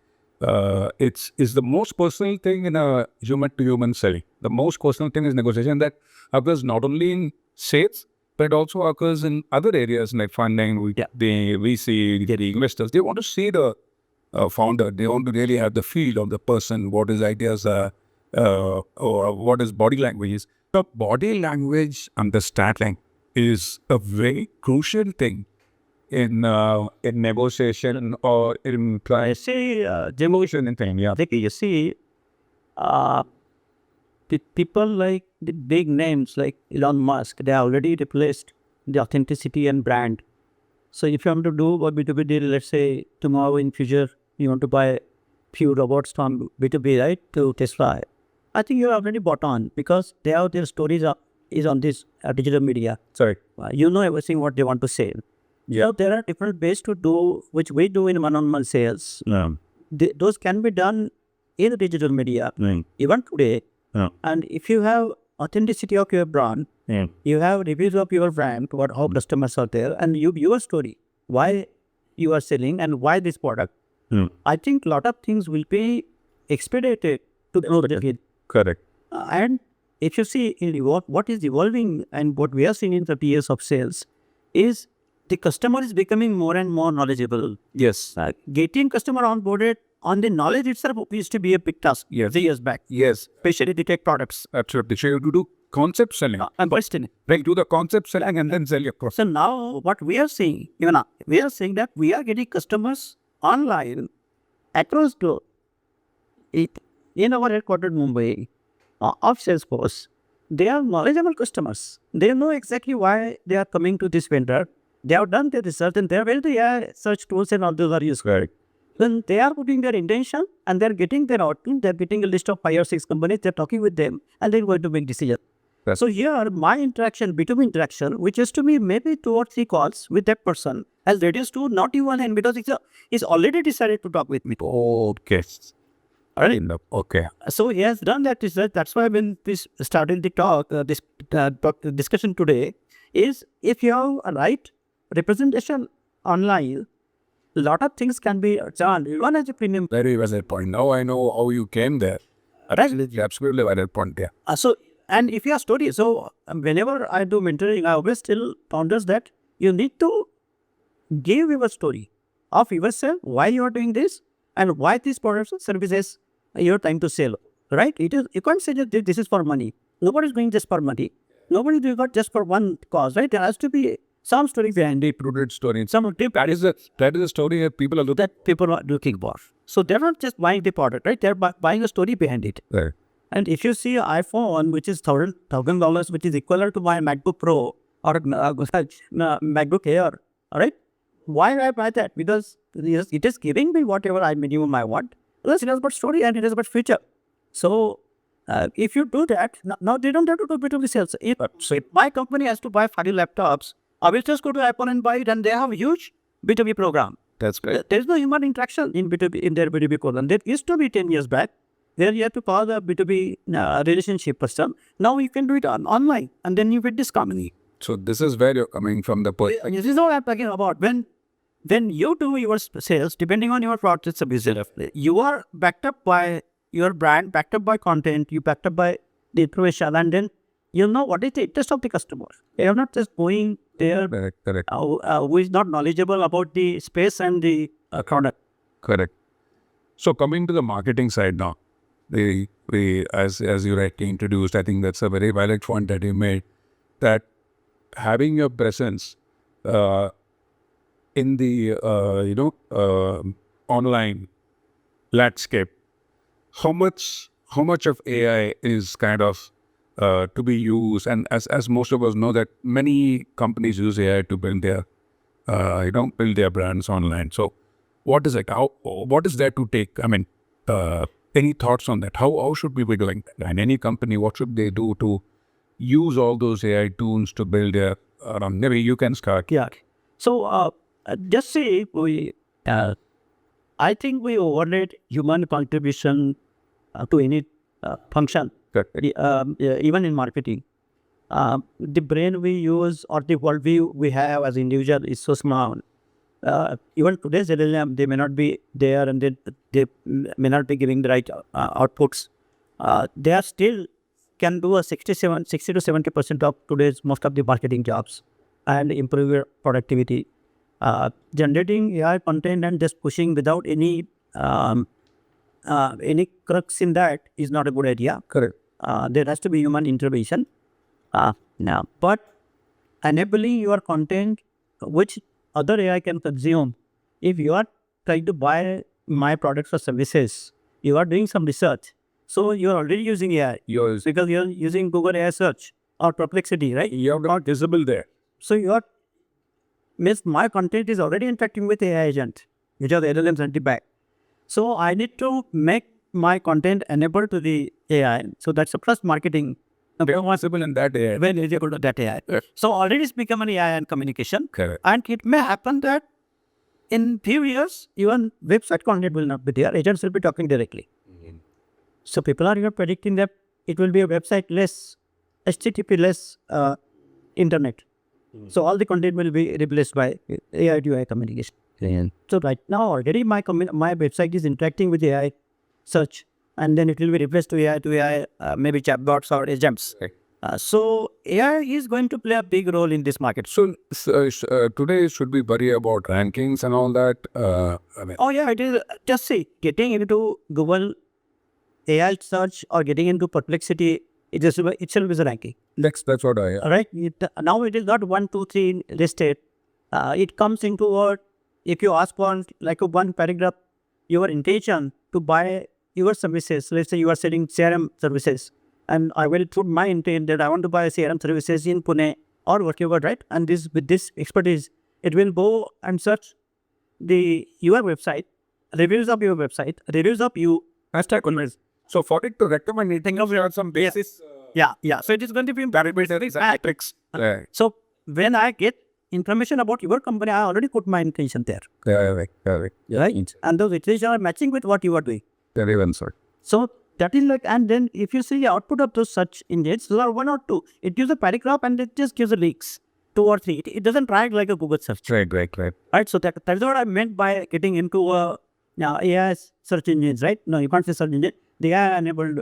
It's the most personal thing in a human-to-human selling. The most personal thing is negotiation that occurs not only in sales, but it also occurs in other areas like funding, the VC, the investors. They want to see the founder. They want to really have the feel of the person, what his ideas are, or what his body language is. The body language understanding is a very crucial thing in negotiation or in I see negotiation thing. Yeah. You see the people like the big names like Elon Musk, they already replaced the authenticity and brand. So if you want to do a B2B deal, let's say tomorrow in future, you want to buy few robots from B2B, right, to Tesla, I think you're already bought on, because they have their stories is on this digital media. Sorry. You know everything what they want to say. Yeah. So there are different ways to do, which we do in one-on-one sales. Those can be done in the digital media, even today. And if you have authenticity of your brand, you have reviews of your brand, how customers are there, and your story, why you are selling and why this product. I think a lot of things will be expedited to know that. Correct. And if you see in what is evolving and what we are seeing in 30 years of sales, is the customer is becoming more and more knowledgeable. Yes. Getting customer onboarded on the knowledge itself used to be a big task 3 years back, Yes. especially the tech products. Absolutely. So you have to do concept selling. I'm questioning. Right. Do the concept selling and then sell your product. So now what we are seeing, even now, we are saying that we are getting customers online across globe. In our headquartered Mumbai of Salesforce, they are knowledgeable customers. They know exactly why they are coming to this vendor. They have done their research and they are where the AI search tools and all those are used. Right. Then they are putting their intention and they are getting their outcome. They are getting a list of 5 or 6 companies. They are talking with them and they are going to make decisions. Yes. So here, my interaction, B2B interaction, which used to be maybe 2 or 3 calls with that person, has reduced to not even, and because it's already decided to talk with me. Okay. Alright. Okay. So he has done that research. That's why when we started the talk, discussion today, is if you have a right representation online, a lot of things can be done. One as a premium. Very valid point. Now I know how you came there. Absolutely valid point. Yeah. And if you have stories, so whenever I do mentoring, I always tell founders that you need to give your story of yourself, why you are doing this, and why these products and services you are trying to sell. Right? It is, you can't say that this is for money. Nobody is doing this for money. Nobody is doing it just for one cause. Right? There has to be some story behind it. Deep-rooted story. Some deep That is a story that people are looking. that people are looking for. So they're not just buying the product, right? They're buying a story behind it. Right. And if you see an iPhone, which is $1,000, which is equivalent to my MacBook Pro or MacBook Air, all right? Why I buy that? Because it is giving me whatever minimum I want. Plus, it has about story and it has about future. So, if you do that, now they don't have to do B2B sales. If my company has to buy 40 laptops, I will just go to Apple and buy it, and they have a huge B2B program. That's great. There is no human interaction in B2B in their B2B program. There used to be 10 years back. There you have to call the B2B relationship person. Now you can do it online and then you get this company. So this is where you're coming from the point. This is what I'm talking about. When you do your sales, depending on your product and services, you are backed up by your brand, backed up by content, you backed up by the information, and then you know what is the interest of the customer. You are not just going there Correct. who is not knowledgeable about the space and the product. Correct. So coming to the marketing side now, we as you rightly introduced, I think that's a very valid point that you made, that having your presence in the online landscape, how much of AI is kind of to be used, and as most of us know that many companies use AI to build their build their brands online. So what is it? What is there to take? I mean, any thoughts on that? How should we be doing that? And any company, what should they do to use all those AI tools to build their maybe you can start. Yeah. So just say I think we overrate human contribution to any function. Even in marketing, the brain we use or the worldview we have as individual is so small. Even today's LLM, they may not be there and they may not be giving the right outputs. They are still can do a 60 to 70% of today's most of the marketing jobs and improve your productivity. Generating AI content and just pushing without any crux in that is not a good idea. Correct. There has to be human intervention. Now, but enabling your content, which other AI can consume, if you are trying to buy my products or services, you are doing some research. So you are already using AI because you are using Google AI search or Perplexity, right? You are not visible there. So my content is already interacting with AI agent, which are the LLMs at the back. So I need to make my content enabled to the AI. So that's the first marketing. They are visible in that AI. When is able to that AI. Yes. So already it's become an AI and communication. Correct. And it may happen that in few years, even website content will not be there. Agents will be talking directly. So people are here predicting that it will be a website less, HTTP less internet. So all the content will be replaced by AI to AI communication. So right now already my website is interacting with AI search, and then it will be replaced to AI maybe chatbots or agents. Right. So AI is going to play a big role in this market. So, today should we worry about rankings and all that? I mean, Oh yeah, it is. Just see, getting into Google AI search or getting into Perplexity, itself is a ranking. that's what I. All right. Now it is not 1, 2, 3 listed. It comes into what if you ask one like a one paragraph, your intention to buy your services. Let's say you are selling CRM services, and I will put my intent that I want to buy CRM services in Pune or whatever, right? And this with this expertise, it will go and search your website, reviews of your website, reviews of you, hashtag converse. So for it to recommend anything else, we have some basis. Yeah. So it is going to be Parameters, metrics. So when I get information about your company, I already put my intention there, Correct. right? And those intentions are matching with what you are doing. Very well, sir. So that is like, and then if you see the output of those search engines, there are 1 or 2. It gives a paragraph and it just gives the links, 2 or 3. It doesn't rank like a Google search. Right. Right, so that is what I meant by getting into AI search engines, right? No, you can't say search engine. The AI-enabled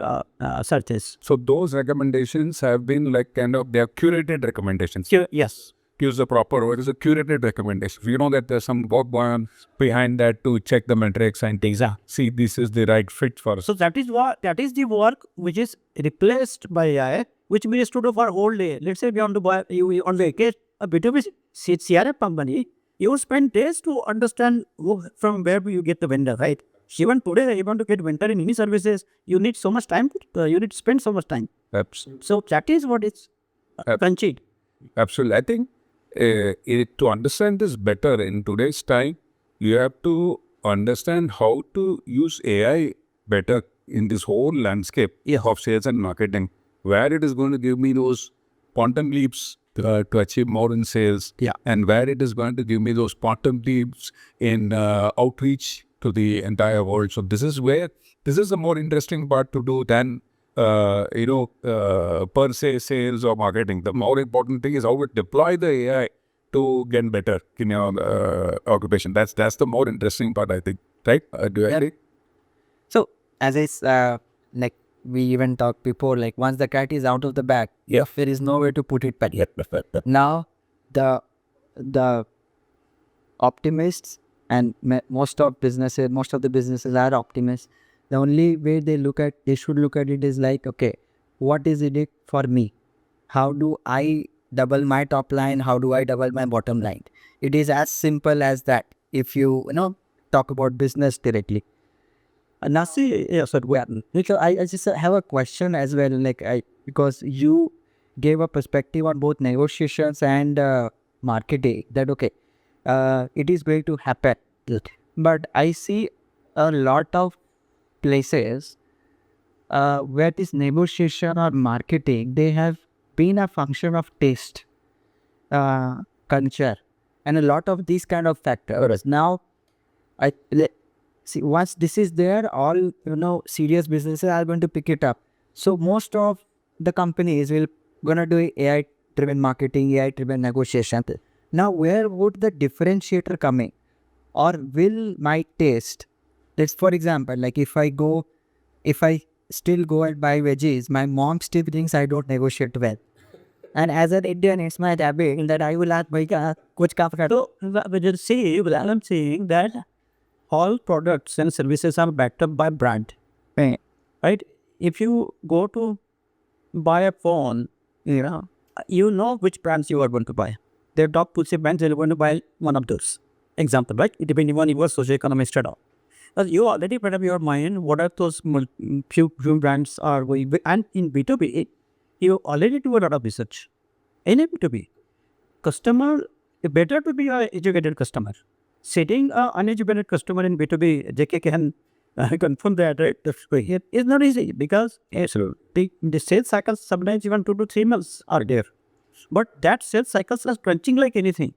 searches. So those recommendations have been like kind of, they are curated recommendations. Yes. Use the proper word, is a curated recommendation. You know that there's some work going on behind that to check the metrics and things. See, this is the right fit for us. So that is the work which is replaced by AI, which we used to do for whole day. Let's say we want to buy, you on the case a B2B CRM company, you spend days to understand from where you get the vendor, right? Even today, you want to get vendor in any services, you need so much time, you need to spend so much time. Absolutely. So that is what is crunchy. Absolutely. I think to understand this better in today's time, you have to understand how to use AI better in this whole landscape of sales and marketing, where it is going to give me those quantum leaps to achieve more in sales, and where it is going to give me those quantum leaps in outreach to the entire world. So this is the more interesting part to do than per se sales or marketing. The more important thing is how we deploy the AI to get better in your occupation. That's the more interesting part, I think. Right? Do you agree? So as like we even talked before, like once the cat is out of the bag, there is no way to put it back. Now the optimists and most of the businesses are optimists. The only way they should look at it is like, okay, what is it for me? How do I double my top line? How do I double my bottom line? It is as simple as that. If you talk about business directly. Now see, I just have a question as well, because you gave a perspective on both negotiations and marketing, that okay, it is going to happen. But I see a lot of places where this negotiation or marketing, they have been a function of taste, culture, and a lot of these kind of factors. Now, see, once this is there, all serious businesses are going to pick it up. So most of the companies will gonna do AI-driven marketing, AI-driven negotiation. Now, where would the differentiator come in? Or will my taste, let's for example, like if I still go and buy veggies, my mom still thinks I don't negotiate well. And as an Indian, it's my habit that I will ask, kuch kaam kar. So I'm saying that all products and services are backed up by brand. Right? If you go to buy a phone, you know which brands you are going to buy. Their top 2 brands, you're going to buy one of those. Example, right? It depends on your socioeconomic status. You already put up your mind what are those few brands are going. And in B2B, you already do a lot of research. In a B2B, customer, better to be an educated customer. Setting an uneducated customer in B2B, JK can confirm that, right? It's not easy because the sales cycles sometimes even 2 to 3 months are there. But that sales cycles are crunching like anything.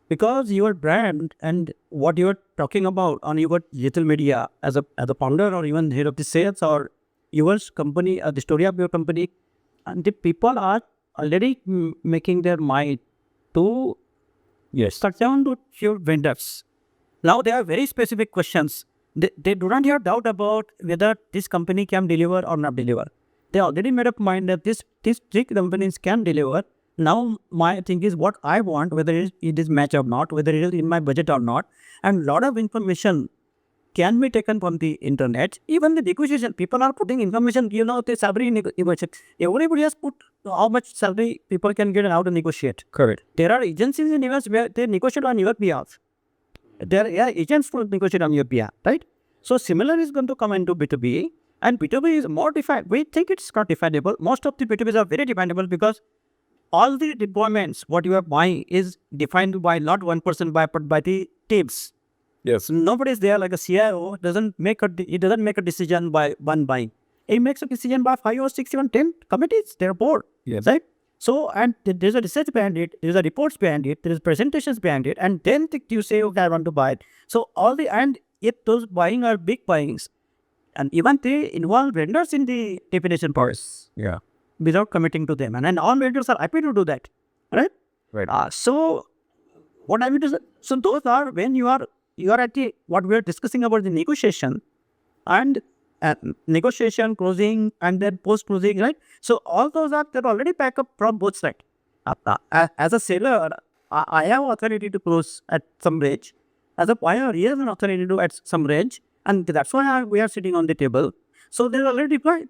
Because your brand and what you are talking about on your digital media as a founder or even head of the sales or your company, the story of your company, and the people are already making their mind to start down to your vendors. Now there are very specific questions. They do not have doubt about whether this company can deliver or not deliver. They already made up mind that these three companies can deliver. Now my thing is what I want, whether it is match or not, whether it is in my budget or not. And lot of information can be taken from the internet. Even the negotiation, people are putting information, the salary negotiation. Everybody has put how much salary people can get and how to negotiate. Correct. There are agencies in US where they negotiate on your behalf. There are agents who negotiate on your behalf, right? So similar is going to come into B2B, and B2B is more defined. We think it's not definable. Most of the B2Bs are very definable because all the deployments, what you are buying is defined by not one person, but by the teams. Yes. Nobody's there like a CIO doesn't make a decision by one buying. He makes a decision by 5 or 6, even 10 committees. They're board. Yes. Right? So, and there's a research behind it, there's a reports behind it, there's presentations behind it, and then you say, okay, I want to buy it. So and if those buying are big buyings, and even they involve vendors in the definition process. Yeah. Without committing to them. And all vendors are happy to do that. Right? Right. So what I mean to say, so those are when you are at the what we are discussing about the negotiation and negotiation, closing, and then post closing, right? So all those they're already packed up from both sides. As a seller, I have authority to close at some range. As a buyer, he has an authority to at some range, and that's why we are sitting on the table. So they're already deployed.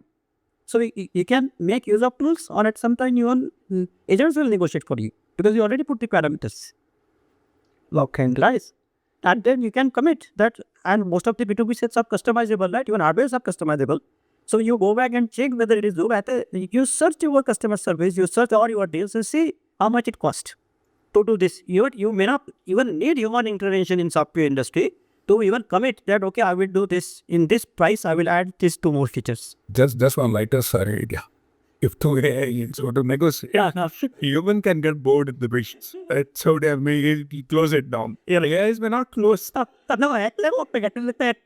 So you can make use of tools, or at some time your agents will negotiate for you because you already put the parameters. Okay, nice. And then you can commit that, and most of the B2B sets are customizable, right? Even hardware are customizable. So you go back and check whether it is do better. You search your customer service, you search all your deals and see how much it costs to do this. You may not even need human intervention in software industry to even commit that, okay, I will do this in this price, I will add these 2 more features. Just one lighter side. Yeah. If to AI sort of negotiate, Yeah. human can get bored in the patience. So they may close it down. Yeah. AIs may not close. No, let me get to that.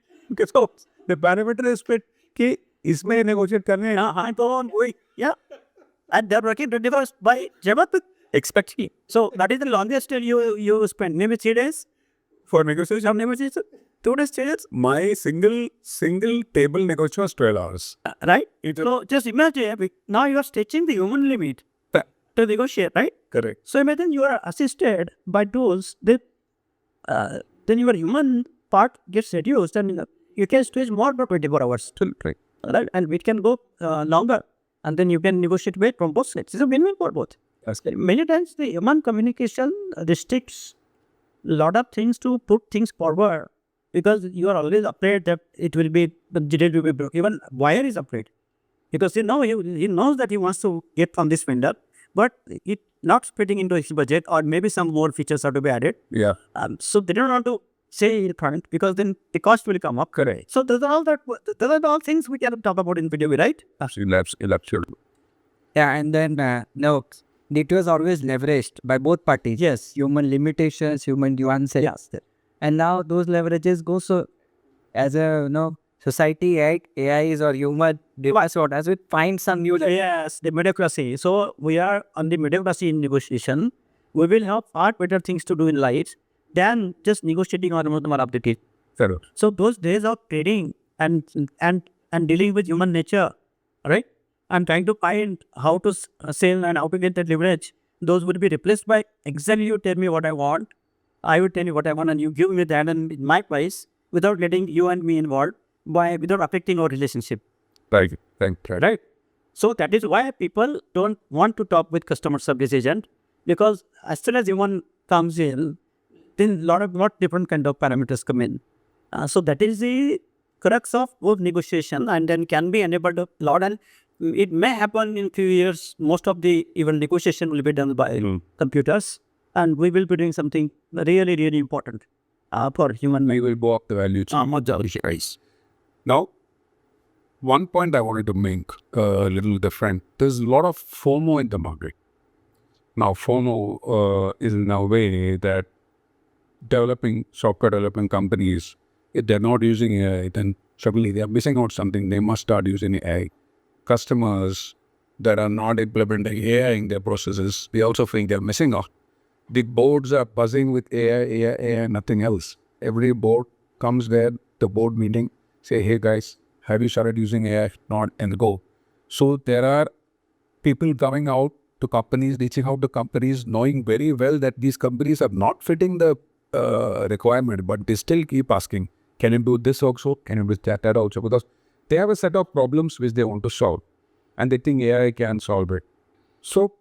So the parameter is fit कि इसमें negotiate करने I don't wait. Yeah. And they're working 21st by Jabat. Expect me. So that is the longest you spend. Maybe 3 days. for negotiation. Some negotiation. 2 days, 3 days. My single table negotiation was 12 hours. Right? So just imagine, now you are stretching the human limit to negotiate, right? Correct. So imagine you are assisted by tools that then your human part gets reduced and you can stretch more for 24 hours. Right. Right? And it can go longer, and then you can negotiate weight from both sides. It's a win-win for both. That's Many times the human communication restricts a lot of things to put things forward because you are always afraid that it will be broken. Even buyer is afraid because he knows that he wants to get from this vendor, but it not fitting into his budget, or maybe some more features are to be added. Yeah. So they don't want to say it front because then the cost will come up. Correct. So those are all things we can talk about in video, right? Absolutely. Yeah, and then data is always leveraged by both parties. Yes. Human limitations, human nuances. Yes. And now those leverages go so as a society, right? AIs or human device, what as we find some new. Yes, the mediocrity. So we are on the mediocrity in negotiation. We will have far better things to do in life than just negotiating on one update. Correct. So those days of trading and dealing with human nature, right? I'm trying to find how to sell and how to get that leverage. Those would be replaced by exactly you tell me what I want. I will tell you what I want and you give me that and in my price without getting you and me involved without affecting our relationship. Right. Right. So that is why people don't want to talk with customer service agent, because as soon as human comes in, then lot different kind of parameters come in. So that is the crux of both negotiation, and then can be enabled a lot, and it may happen in few years. Most of the even negotiation will be done by computers, and we will be doing something really, really important for human. We will go up the value chain. Now, one point I wanted to make a little different. There's a lot of FOMO in the market. Now, FOMO is in a way that software developing companies, if they're not using AI, then suddenly they are missing out something. They must start using AI. Customers that are not implementing AI in their processes, they also think they're missing out. The boards are buzzing with AI, nothing else. Every board comes there, the board meeting, say, hey guys, have you started using AI? Not, and go. So there are people coming out to companies, reaching out to companies, knowing very well that these companies are not fitting the requirement, but they still keep asking, can you do this also? Can you do that also? Because they have a set of problems which they want to solve, and they think AI can solve it. So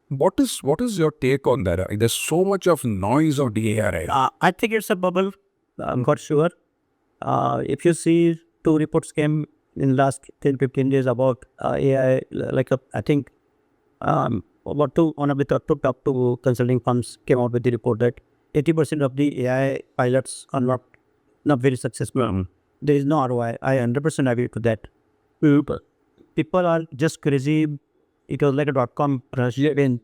what is your take on that? There's so much of noise on the AI right now. I think it's a bubble, for sure. If you see, two reports came in last 10-15 days about AI. I think about one of the top two consulting firms came out with the report that 80% of the AI pilots are not very successful. There is no ROI. I 100% agree to that. People are just crazy. It was like a dot-com rush. When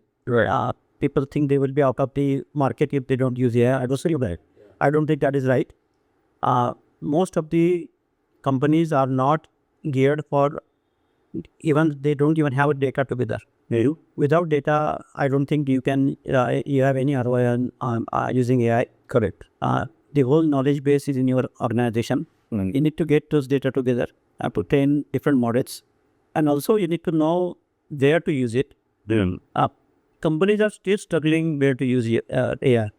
people think they will be out of the market if they don't use AI. I was saying that. I don't think that is right. Most of the companies are not geared for, even they don't even have data together. Without data, I don't think you can you have any ROI on using AI. Correct. The whole knowledge base is in your organization. You need to get those data together and to train different models, and also you need to know where to use it. Companies are still struggling where to use AI.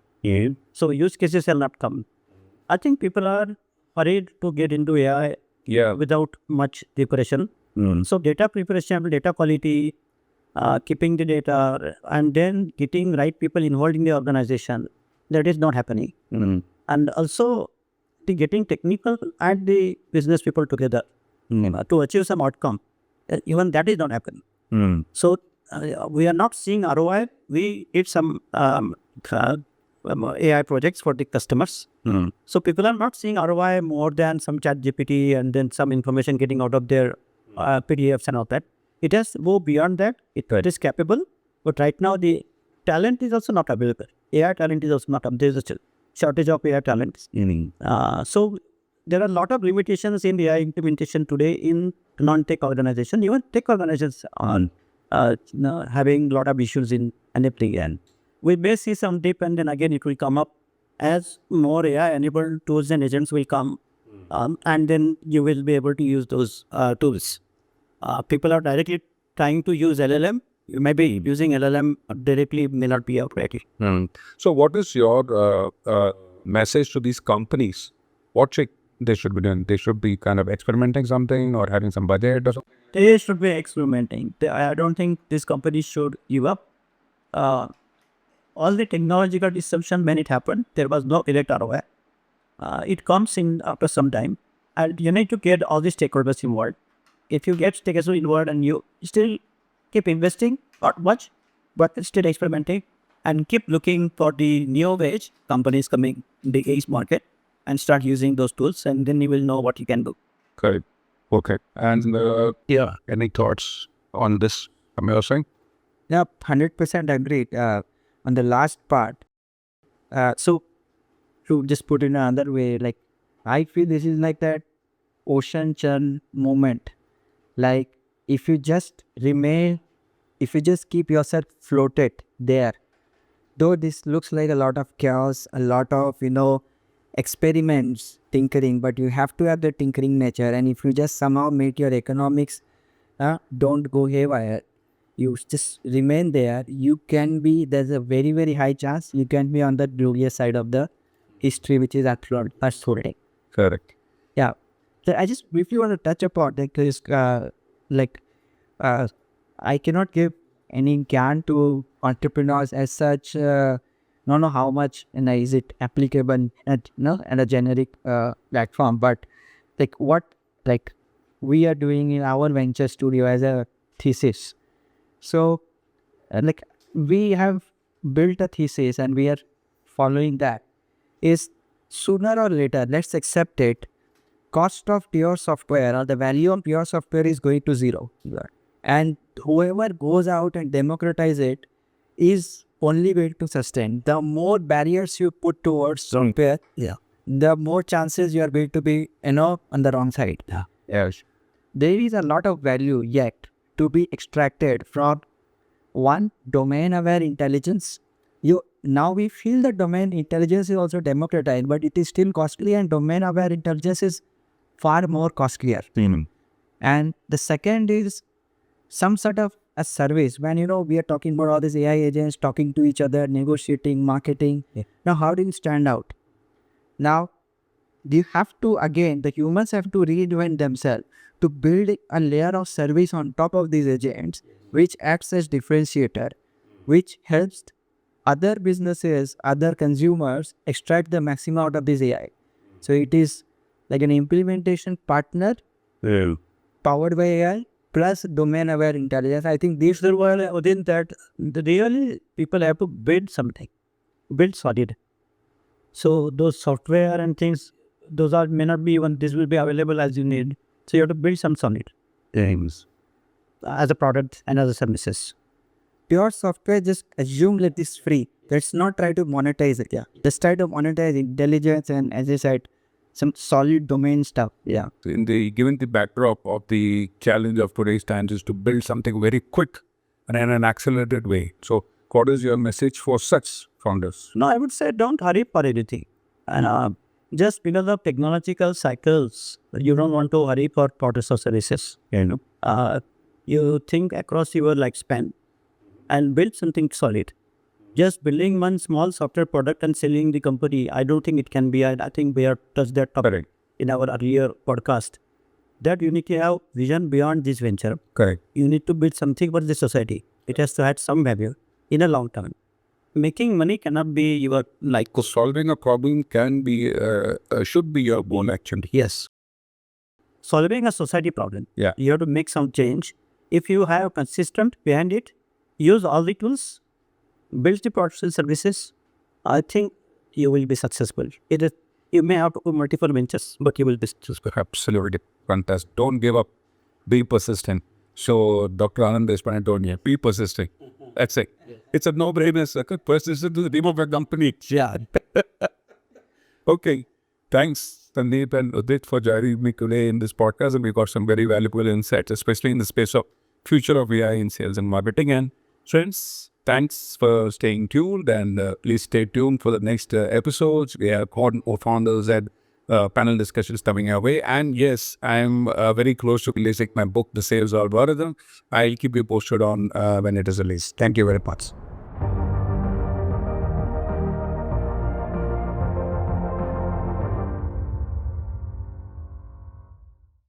So use cases have not come. I think people are hurried to get into AI without much preparation. So data preparation, data quality, keeping the data, and then getting right people involved in the organization, that is not happening. And also the getting technical and the business people together to achieve some outcome, even that is not happening. So we are not seeing ROI. We did some AI projects for the customers. So people are not seeing ROI more than some chat GPT and then some information getting out of their PDFs and all that. It has moved beyond that. It is capable, but right now the talent is also not available. AI talent is also not available. There is a shortage of AI talent. So there are a lot of limitations in AI implementation today in non-tech organization. Even tech organizations are having a lot of issues in enabling AI. We may see some dip, and then again it will come up as more AI-enabled tools and agents will come, and then you will be able to use those tools. People are directly trying to use LLM. You may be using LLM directly, may not be appropriate. So what is your message to these companies? What they should be doing? They should be kind of experimenting something or having some budget or something? They should be experimenting. I don't think these companies should give up. All the technological disruption, when it happened, there was no direct ROI. It comes in after some time, and you need to get all the stakeholders involved. If you get stakeholders involved and you still keep investing, not much, but still experimenting, and keep looking for the new age companies coming in the age market and start using those tools, and then you will know what you can do. Correct. Okay. And any thoughts on this from your side? Yeah, 100% agreed on the last part. So to just put it in another way, like I feel this is like that ocean churn moment. Like if you just keep yourself floated there, though this looks like a lot of chaos, a lot of, experiments, tinkering, but you have to have the tinkering nature. And if you just somehow make your economics don't go haywire, you just remain there, there's a very, very high chance you can be on the glorious side of the history, which is unfolding. Correct. Yeah. So I just briefly want to touch upon this, I cannot give any gyan to entrepreneurs as such. Don't know how much and is it applicable at a generic platform, but what we are doing in our venture studio as a thesis. So we have built a thesis and we are following that. Is sooner or later, let's accept it, cost of pure software or the value of pure software is going to zero. And whoever goes out and democratize it is only going to sustain. The more barriers you put towards software, the more chances you are going to be, on the wrong side. Yes. There is a lot of value yet to be extracted from one, domain-aware intelligence. Now we feel that domain intelligence is also democratized, but it is still costly, and domain-aware intelligence is far more costlier. And the second is some sort of a service. When we are talking about all these AI agents talking to each other, negotiating, marketing. Now, how do you stand out? Now, you have to, again, the humans have to reinvent themselves to build a layer of service on top of these agents, which acts as differentiator, which helps other businesses, other consumers extract the maximum out of this AI. So it is like an implementation partner powered by AI plus domain-aware intelligence. I think these are Well, within that, really people have to build something, build solid. So those software and things, those are may not be even this will be available as you need. So you have to build some solid things as a product and as a services. pure software. Just assume that it's free. Let's not try to monetize it. Yeah. Let's try to monetize intelligence and, as I said, some solid domain stuff. Yeah. Given the backdrop of the challenge of today's times is to build something very quick and in an accelerated way. So what is your message for such founders? No, I would say don't hurry for anything. And just because of technological cycles, you don't want to hurry for products or services. You think across your lifespan and build something solid. Just building one small software product and selling the company, I don't think it can be. I think we have touched that topic Correct. in our earlier podcast. That you need to have vision beyond this venture. Correct. You need to build something for the society. It has to add some value in a long term. Making money cannot be your like. So solving a problem can be, should be your goal actually. Yes. Solving a society problem. Yeah. You have to make some change. If you have consistent behind it, use all the tools, build the products and services, I think you will be successful. You may have to do multiple ventures, but you will be successful. Absolutely fantastic. Don't give up. Be persistent. So Dr. Anand Deshpande told me, be persistent. That's it. It's a no-brainer. Persistent is the name of a company. Yeah. Okay. Thanks, Sandeep and Udit, for joining me today in this podcast. And we got some very valuable insights, especially in the space of future of AI in sales and marketing. And friends, thanks for staying tuned, and please stay tuned for the next episodes. We have more founders and panel discussions coming our way. And yes, I'm very close to releasing my book, The Sales Algorithm. I'll keep you posted on when it is released. Thank you very much.